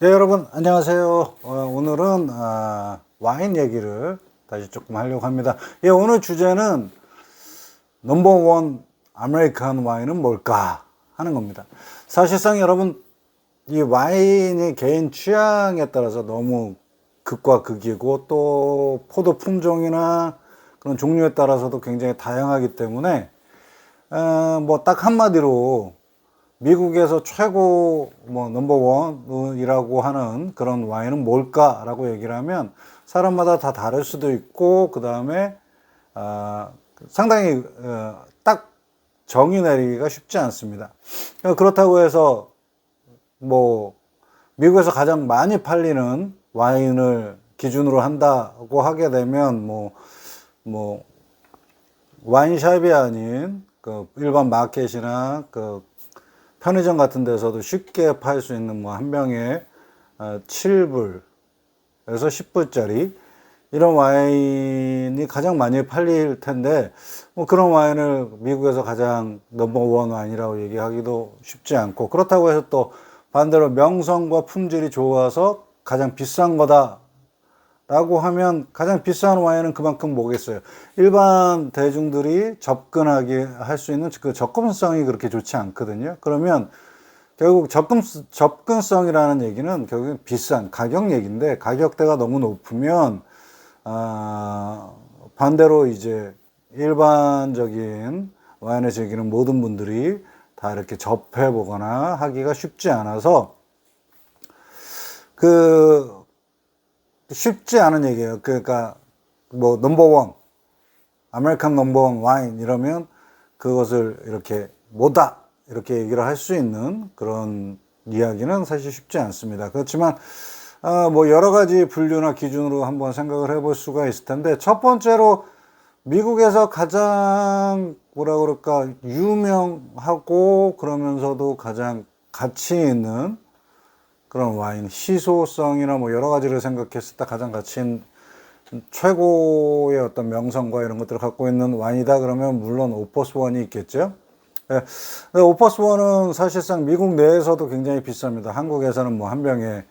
예, 여러분 안녕하세요. 오늘은 와인 얘기를 다시 조금 하려고 합니다. 예, 오늘 주제는 넘버원 아메리칸 와인은 뭘까 하는 겁니다. 사실상 여러분 이 와인이 개인 취향에 따라서 너무 극과 극이고 또 포도 품종이나 그런 종류에 따라서도 굉장히 다양하기 때문에 뭐 딱 한마디로 미국에서 최고 뭐 넘버원이라고 하는 그런 와인은 뭘까라고 얘기를 하면 사람마다 다 다를 수도 있고 그 다음에 상당히 딱 정의 내리기가 쉽지 않습니다. 그렇다고 해서 뭐 미국에서 가장 많이 팔리는 와인을 기준으로 한다고 하게 되면 뭐 와인샵이 아닌 그 일반 마켓이나 그 편의점 같은 데서도 쉽게 팔 수 있는 뭐 한 병에 7불에서 10불짜리 이런 와인이 가장 많이 팔릴 텐데 뭐 그런 와인을 미국에서 가장 넘버원 와인이라고 얘기하기도 쉽지 않고, 그렇다고 해서 또 반대로 명성과 품질이 좋아서 가장 비싼 거다 라고 하면 가장 비싼 와인은 그만큼 뭐겠어요? 일반 대중들이 접근하게 할 수 있는 그 접근성이 그렇게 좋지 않거든요. 그러면 결국 접근성이라는 얘기는 결국엔 비싼 가격 얘기인데, 가격대가 너무 높으면 반대로 이제 일반적인 와인을 즐기는 모든 분들이 다 이렇게 접해 보거나 하기가 쉽지 않아서 쉽지 않은 얘기예요. 그러니까 뭐 넘버원 아메리칸 넘버원 와인 이러면 그것을 이렇게 뭐다 이렇게 얘기를 할 수 있는 그런 이야기는 사실 쉽지 않습니다. 그렇지만 뭐 여러 가지 분류나 기준으로 한번 생각을 해볼 수가 있을 텐데, 첫 번째로 미국에서 가장 뭐라 그럴까 유명하고 그러면서도 가장 가치 있는 그런 와인, 희소성이나 뭐 여러 가지를 생각했을 때 가장 가치 있는 최고의 어떤 명성과 이런 것들을 갖고 있는 와인이다 그러면 물론 오퍼스원이 있겠죠. 예, 오퍼스원은 사실상 미국 내에서도 굉장히 비쌉니다. 한국에서는 뭐 한 병에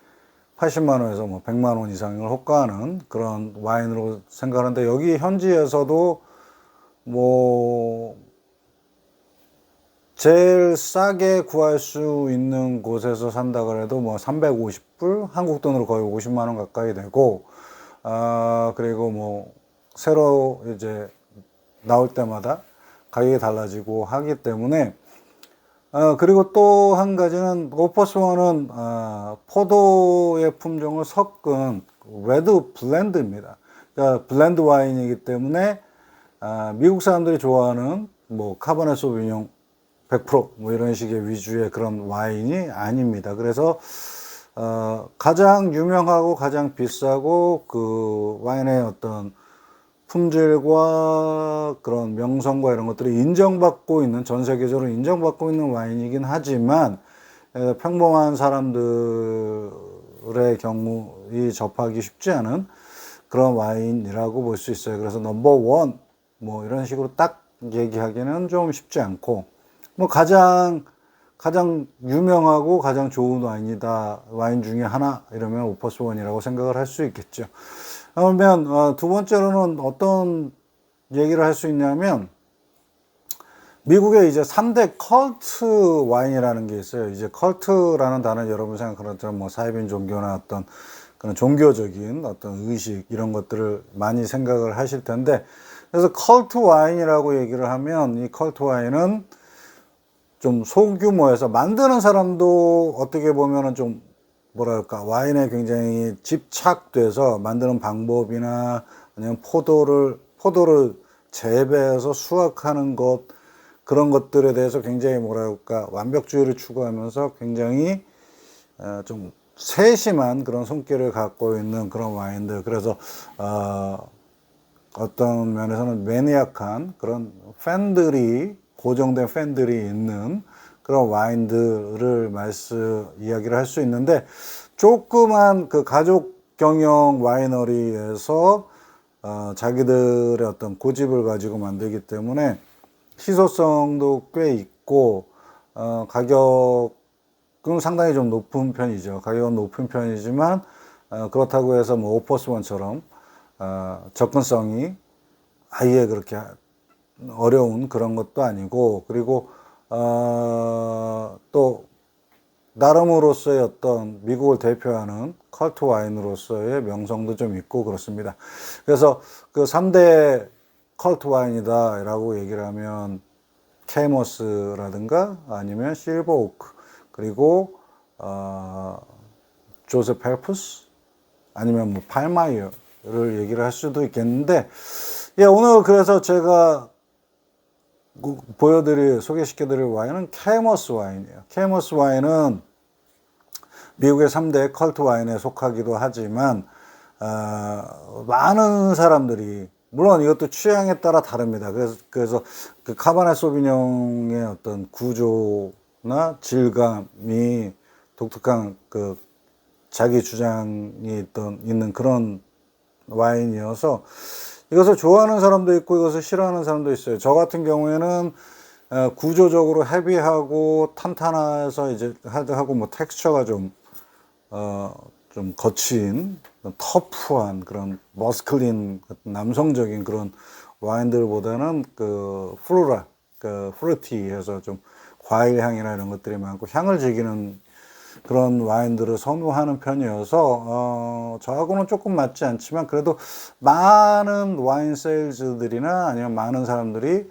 80만 원에서 뭐 100만 원 이상을 호가하는 그런 와인으로 생각하는데, 여기 현지에서도 뭐 제일 싸게 구할 수 있는 곳에서 산다 그래도 뭐 350불, 한국 돈으로 거의 50만 원 가까이 되고, 그리고 뭐 새로 이제 나올 때마다 가격이 달라지고 하기 때문에, 그리고 또 한 가지는 오퍼스원은 포도의 품종을 섞은 레드 블렌드입니다. 그러니까 블렌드 와인이기 때문에 미국 사람들이 좋아하는 뭐 카버네 소비뇽 100%뭐 이런 식의 위주의 그런 와인이 아닙니다. 그래서 가장 유명하고 가장 비싸고 그 와인의 어떤 품질과 그런 명성과 이런 것들이 인정받고 있는, 전 세계적으로 인정받고 있는 와인이긴 하지만 평범한 사람들의 경우 접하기 쉽지 않은 그런 와인이라고 볼 수 있어요. 그래서 넘버원 뭐 이런 식으로 딱 얘기하기는 좀 쉽지 않고, 뭐 가장 유명하고 가장 좋은 와인이다, 와인 중에 하나 이러면 오퍼스원이라고 생각을 할 수 있겠죠. 그러면 두 번째로는 어떤 얘기를 할 수 있냐면, 미국에 이제 3대 컬트 와인이라는 게 있어요. 이제 컬트라는 단어는 여러분 생각하는 것처럼 뭐 사이비인 종교나 어떤 그런 종교적인 어떤 의식 이런 것들을 많이 생각을 하실 텐데, 그래서 컬트 와인이라고 얘기를 하면 이 컬트 와인은 좀 소규모에서 만드는 사람도 어떻게 보면은 좀 뭐랄까 와인에 굉장히 집착돼서 만드는 방법이나 아니면 포도를 재배해서 수확하는 것, 그런 것들에 대해서 굉장히 뭐랄까 완벽주의를 추구하면서 굉장히 좀 세심한 그런 손길을 갖고 있는 그런 와인들. 그래서 어떤 면에서는 매니악한 그런 팬들이, 고정된 팬들이 있는 그런 와인들을 이야기를 할 수 있는데, 조그만 그 가족 경영 와이너리에서 자기들의 어떤 고집을 가지고 만들기 때문에 희소성도 꽤 있고 가격도 상당히 좀 높은 편이죠. 가격은 높은 편이지만 그렇다고 해서 뭐 오퍼스원처럼 접근성이 아예 그렇게 어려운 그런 것도 아니고, 그리고 또 나름으로서의 어떤 미국을 대표하는 컬트 와인으로서의 명성도 좀 있고 그렇습니다. 그래서 그 3대 컬트 와인이다 라고 얘기를 하면 케이머스라든가 아니면 실버 오크, 그리고 조셉 헬프스, 아니면 뭐 팔마이어를 얘기를 할 수도 있겠는데, 예, 오늘 그래서 제가 소개시켜드릴 와인은 케이머스 와인이에요. 케이머스 와인은 미국의 3대 컬트 와인에 속하기도 하지만, 많은 사람들이, 물론 이것도 취향에 따라 다릅니다. 그래서 그 카바네 소비뇽의 어떤 구조나 질감이 독특한 그 자기 주장이 있는 그런 와인이어서 이것을 좋아하는 사람도 있고 이것을 싫어하는 사람도 있어요. 저 같은 경우에는 구조적으로 헤비하고 탄탄해서 이제 하고 뭐 텍스처가 좀 거친 터프한 그런 머스클린 남성적인 그런 와인들보다는 그 프루티해서 좀 과일 향이나 이런 것들이 많고 향을 즐기는 그런 와인들을 선호하는 편이어서 저하고는 조금 맞지 않지만, 그래도 많은 와인 세일즈들이나 아니면 많은 사람들이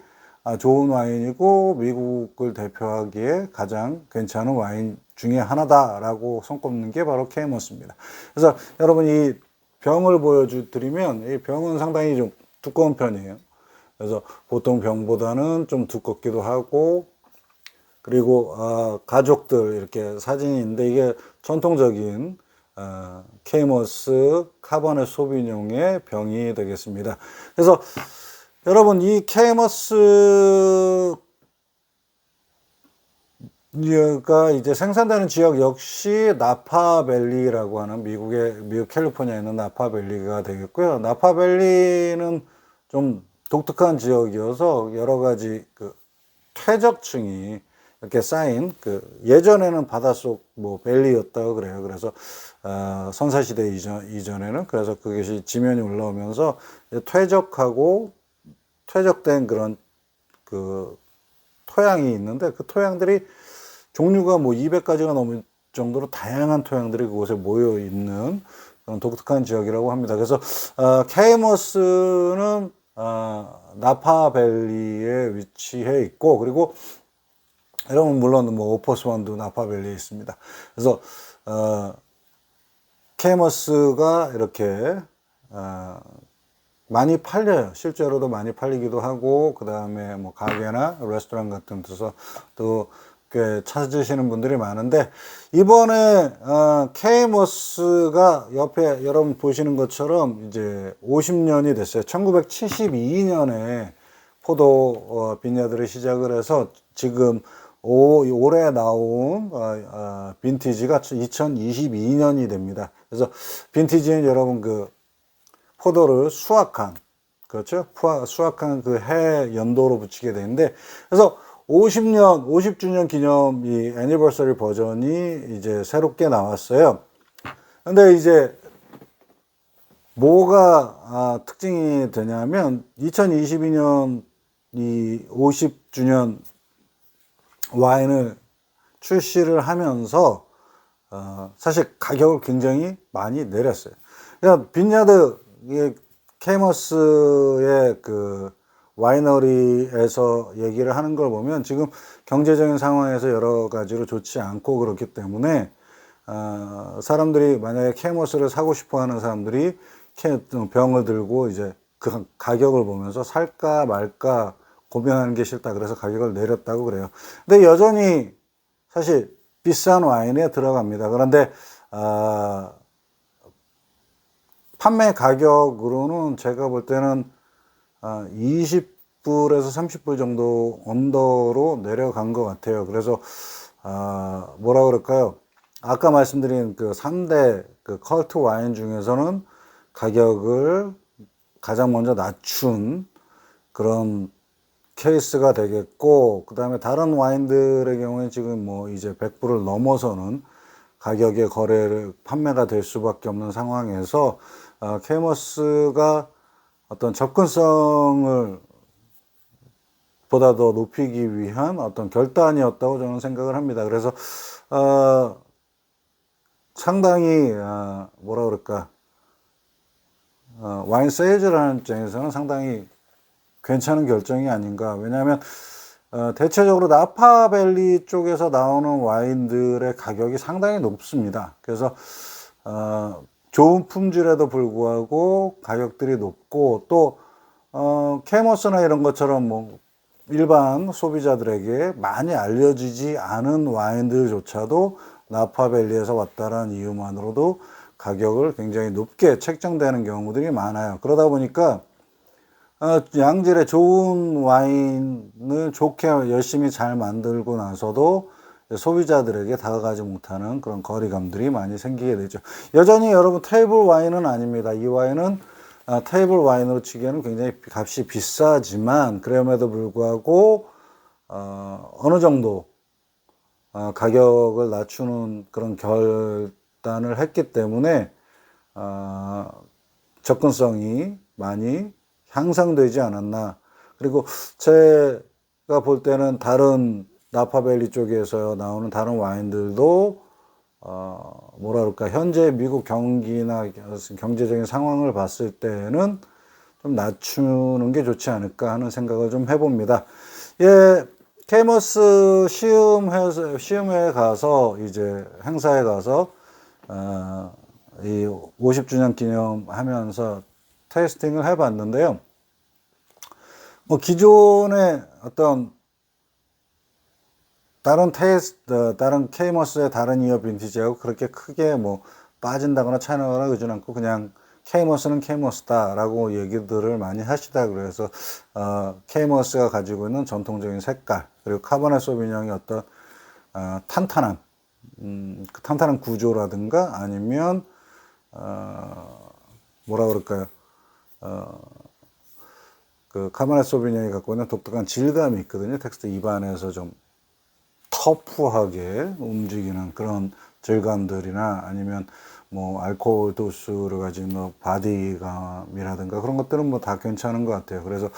좋은 와인이고 미국을 대표하기에 가장 괜찮은 와인 중에 하나다라고 손꼽는 게 바로 케이머스입니다. 그래서 여러분 이 병을 보여드리면, 이 병은 상당히 좀 두꺼운 편이에요. 그래서 보통 병보다는 좀 두껍기도 하고, 그리고 가족들 이렇게 사진이 있는데, 이게 전통적인 케이머스 카버네 소비뇽의 병이 되겠습니다. 그래서 여러분 이 케이머스가 이제 생산되는 지역 역시 나파밸리라고 하는 미국 캘리포니아에 있는 나파밸리가 되겠고요. 나파밸리는 좀 독특한 지역이어서 여러 가지 그 퇴적층이 이렇게 쌓인, 예전에는 바닷속 뭐 밸리였다고 그래요. 그래서 선사시대 이전에는 그래서 그것이 지면이 올라오면서 퇴적된 그런 그 토양이 있는데, 그 토양들이 종류가 뭐 200가지가 넘을 정도로 다양한 토양들이 그곳에 모여 있는 그런 독특한 지역이라고 합니다. 그래서 케이머스는 나파밸리에 위치해 있고, 그리고 여러분 물론 뭐 오퍼스원도 나파밸리에 있습니다. 그래서 케이머스가 이렇게 많이 팔려요. 실제로도 많이 팔리기도 하고, 그 다음에 뭐 가게나 레스토랑 같은 데서 또 꽤 찾으시는 분들이 많은데, 이번에 케이머스가 옆에 여러분 보시는 것처럼 이제 50년이 됐어요. 1972년에 포도 빈야들을 시작을 해서 지금 올해 나온 빈티지가 2022년이 됩니다. 그래서 빈티지는 여러분 그 포도를 수확한, 그렇죠? 수확한 그 해 연도로 붙이게 되는데, 그래서 50주년 기념 이 애니버서리 버전이 이제 새롭게 나왔어요. 근데 이제 뭐가 특징이 되냐면, 2022년 이 50주년 와인을 출시를 하면서 사실 가격을 굉장히 많이 내렸어요. 그러니까 빈야드 케이머스의 그 와이너리에서 얘기를 하는 걸 보면 지금 경제적인 상황에서 여러 가지로 좋지 않고 그렇기 때문에 사람들이 만약에 케이머스를 사고 싶어 하는 사람들이 병을 들고 이제 그 가격을 보면서 살까 말까 고민하는 게 싫다 그래서 가격을 내렸다고 그래요. 근데 여전히 사실 비싼 와인에 들어갑니다. 그런데 판매 가격으로는 제가 볼 때는 20불에서 30불 정도 언더로 내려간 것 같아요. 그래서 뭐라 그럴까요? 아까 말씀드린 그 3대 그 컬트 와인 중에서는 가격을 가장 먼저 낮춘 그런 케이스가 되겠고, 그 다음에 다른 와인들의 경우에 지금 뭐 이제 100불을 넘어서는 가격의 판매가 될 수밖에 없는 상황에서 케이머스가 어떤 접근성을 보다 더 높이기 위한 어떤 결단이었다고 저는 생각을 합니다. 그래서 상당히 뭐라 그럴까, 와인 세일즈라는 입장에서는 상당히 괜찮은 결정이 아닌가. 왜냐하면 대체적으로 나파밸리 쪽에서 나오는 와인들의 가격이 상당히 높습니다. 그래서 좋은 품질에도 불구하고 가격들이 높고, 또 케이머스나 이런 것처럼 뭐 일반 소비자들에게 많이 알려지지 않은 와인들조차도 나파밸리에서 왔다라는 이유만으로도 가격을 굉장히 높게 책정되는 경우들이 많아요. 그러다 보니까 양질의 좋은 와인을 좋게 열심히 잘 만들고 나서도 소비자들에게 다가가지 못하는 그런 거리감들이 많이 생기게 되죠. 여전히 여러분 테이블 와인은 아닙니다. 이 와인은 테이블 와인으로 치기에는 굉장히 값이 비싸지만, 그럼에도 불구하고 어느 정도 가격을 낮추는 그런 결단을 했기 때문에 접근성이 많이 향상되지 않았나. 그리고 제가 볼 때는 다른 나파밸리 쪽에서 나오는 다른 와인들도 뭐라 그럴까, 현재 미국 경기나 경제적인 상황을 봤을 때는 좀 낮추는 게 좋지 않을까 하는 생각을 좀 해봅니다. 예, 케이머스 시음회에 가서, 이제 행사에 가서 이 50주년 기념하면서 테이스팅을 해봤는데요. 뭐 기존의 어떤 다른 케이머스의 다른 이어 빈티지하고 그렇게 크게 뭐 빠진다거나 차이나거나 그러진 않고, 그냥 케이머스는 케이머스다라고 얘기들을 많이 하시다. 그래서 케이머스가 가지고 있는 전통적인 색깔, 그리고 카버네 소비뇽의 어떤 탄탄한 그 탄탄한 구조라든가, 아니면 뭐라 그럴까요, 그 카버네 소비뇽이 갖고 있는 독특한 질감이 있거든요. 텍스트 입안에서 좀 터프하게 움직이는 그런 질감들이나, 아니면 뭐 알코올 도수를 가진 뭐 바디감이라든가 그런 것들은 뭐 다 괜찮은 것 같아요. 그래서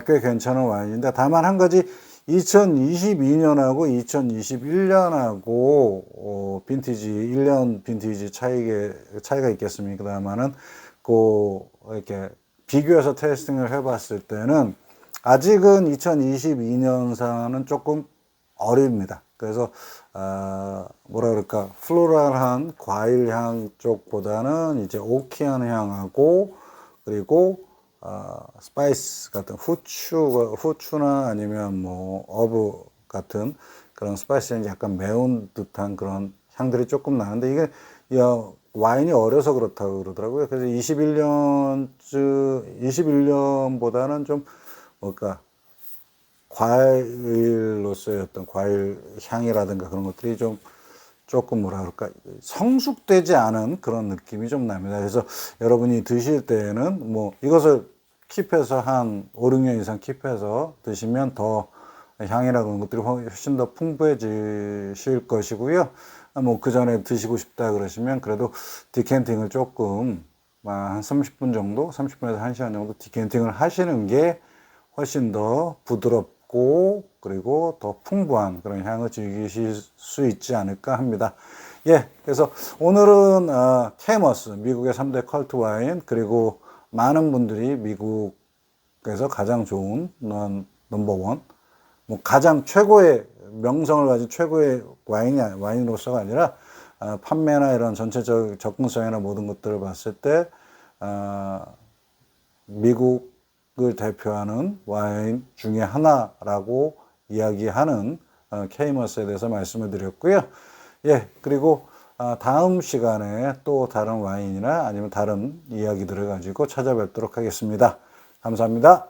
꽤 괜찮은 와인인데, 다만 한 가지 2022년하고 2021년하고 빈티지 1년 빈티지 차이가 있겠습니다만은, 이렇게 비교해서 테스팅을 해봤을 때는 아직은 2022년산은 조금 어립니다. 그래서 뭐라 그럴까, 플로럴한 과일향 쪽보다는 이제 오키한 향하고, 그리고 스파이스 같은 후추나 아니면 뭐 어브 같은 그런 스파이스 향이 약간 매운 듯한 그런 향들이 조금 나는데, 이게 와인이 어려서 그렇다고 그러더라고요. 그래서 21년보다는 좀 뭘까, 과일로서의 어떤 과일 향이라든가 그런 것들이 조금 뭐라 그럴까, 성숙되지 않은 그런 느낌이 좀 납니다. 그래서 여러분이 드실 때에는 뭐 이것을 킵해서 한 5, 6년 이상 킵해서 드시면 더 향이나 그런 것들이 훨씬 더 풍부해지실 것이고요. 뭐 그 전에 드시고 싶다 그러시면 그래도 디캔팅을 조금 한 30분 정도, 30분에서 1시간 정도 디캔팅을 하시는 게 훨씬 더 부드럽고, 그리고 더 풍부한 그런 향을 즐기실 수 있지 않을까 합니다. 예, 그래서 오늘은 케이머스, 미국의 3대 컬트 와인, 그리고 많은 분들이 미국에서 가장 좋은 넘버원, 뭐 가장 최고의 명성을 가진 최고의 와인으로서가 아니라 판매나 이런 전체적 접근성이나 모든 것들을 봤을 때 미국을 대표하는 와인 중에 하나라고 이야기하는 케이머스에 대해서 말씀을 드렸고요. 예, 그리고 다음 시간에 또 다른 와인이나 아니면 다른 이야기들을 가지고 찾아뵙도록 하겠습니다. 감사합니다.